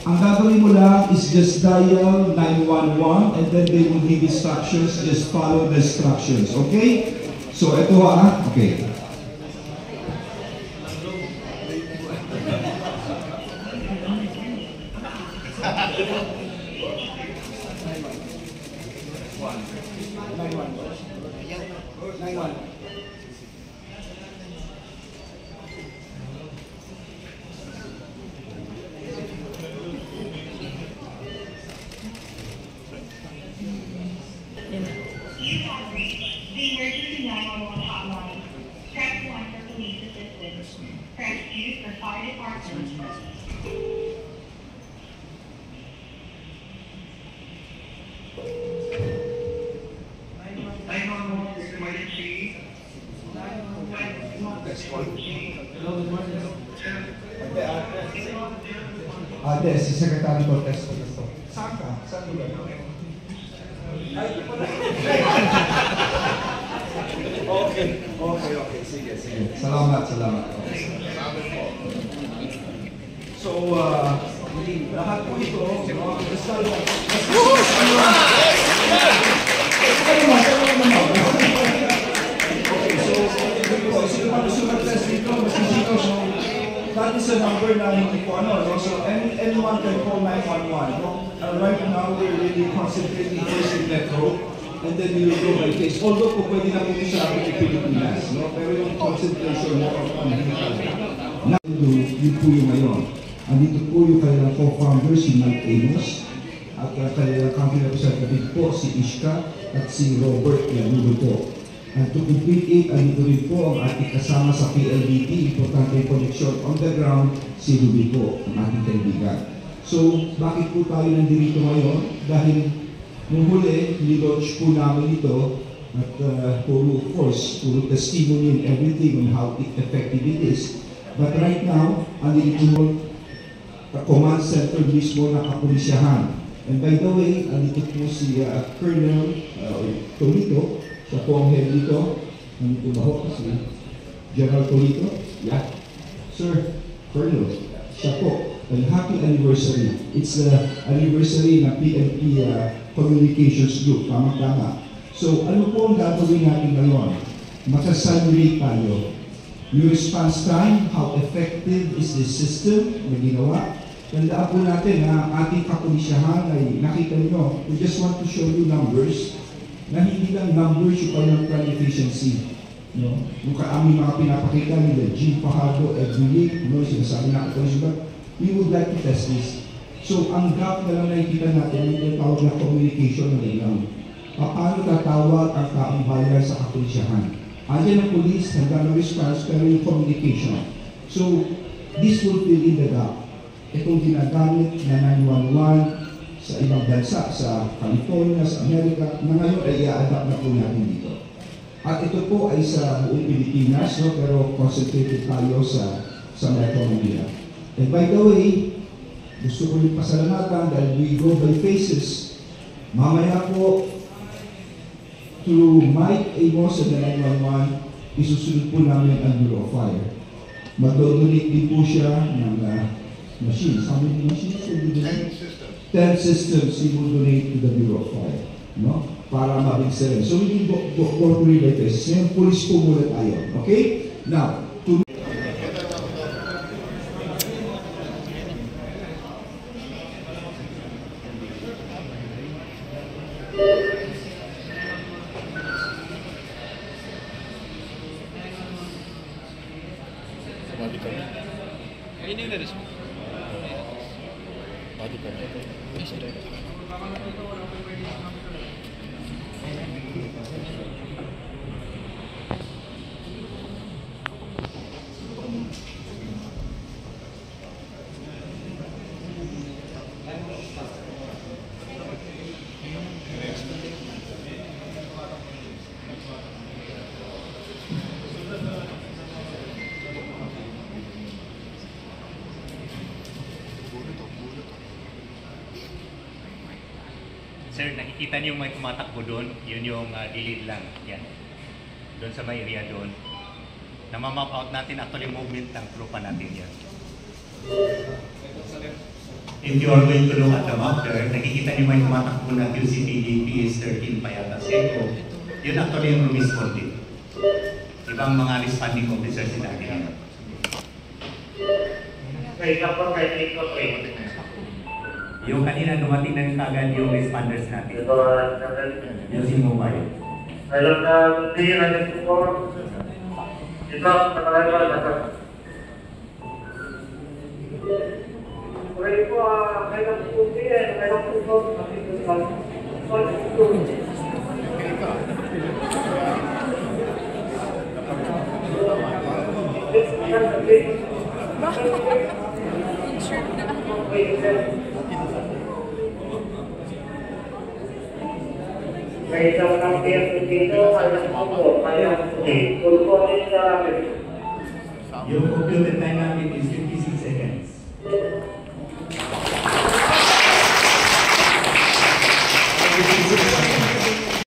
ang gagawin mo lang is just dial 911 and then they will give instructions, just follow the instructions, okay? So ito okay. Ate, si Secretary Cortez ko gusto. Saan ka? Saan lugar? Okay. Sige. Salamat. So, lahat po ito, that is a number na hindi ko so anyone can call 911. Right now, we're really concentrating first in Metro, and then we will go by case. Although po pwede na po sa ating Pilipinas, pero yung concentration na yun po yung ngayon. Andito po yung kanilang co-founders, si Mike Amos, at kanilang company representative po, si Ishka, at si Robert Yanudo po. And to complete it, andito rin po ang ating kasama sa PLDT, importante yung connection on the ground, si Ruby po, ang ating kaibigan. So, bakit po tayo nandito ngayon? Dahil nung huli, nilaunch po namin ito, at puro testimony and everything on how effective it is. But right now, andito po command center mismo ng kapulisyahan. And by the way, andito po si Colonel Tolito, siya po ang head dito. Andito ba ho? Si General Tolito? Yeah. Sir, Colonel, siya po. And happy anniversary. It's the anniversary ng PNP Communications Group. Tama-tama. So, ano po ang gagawin natin ngayon? Magsasalary tayo. Yung response time, how effective is this system na ginawa? Tandaan po natin na ating kapulisyahan ay nakita nyo, we just want to show you numbers na hindi lang numbers yung kanyang crime efficiency. Yung aming mga pinapakita nila, Jim Fajardo, every week, sinasabi na kapulisyahan, we would like to test this. So, ang gap na lang nakikita natin, yung tawag na communication na lang. Paano tatawag ang taong bayan sa kapulisyahan? Andiyan ang police, hanggang ang response, pero yung communication. So, this will fill in the gap. Itong ginagamit na 911 sa ibang bansa, sa California, sa Amerika, na ngayon ay i-adapt na po natin dito. At ito po ay sa buong Pilipinas, pero concentrated tayo sa Metro Manila. And by the way, gusto ko rin pasalamatan dahil we go by phases. Mamaya po, through Mike Amos at the 911, isusunod po namin ang Bureau of Fire. Mag-donate din po siya ng machines. How many machines? 10 systems. 10 systems he will donate to the Bureau of Fire. Para mabigsa rin. So we will go through by phases. Ngayon, police po muna tayo. Okay? Now, Sir, nakikita niyo may tumatakbo doon, yun yung delayed lang, yan. Doon sa may area doon. Namamap out natin actually movement ng tropa natin yan. if you are going to look at the map there, nakikita niyo may tumatakbo na QCPD PS13 pa yata. Seco, yun actually yung responding. Ibang mga responding officers sila natin. Yung kanina dumating na kagad yung responders natin. Using mobile. Alam na hindi natin po. Ito, nakalaman na ito. Pwede po, kailang po siya, kailang po po. May isang kampiyan dito, kailang po, kailang po. Tulpo din sa amin. Yung computer time natin is 56 seconds. Thank you.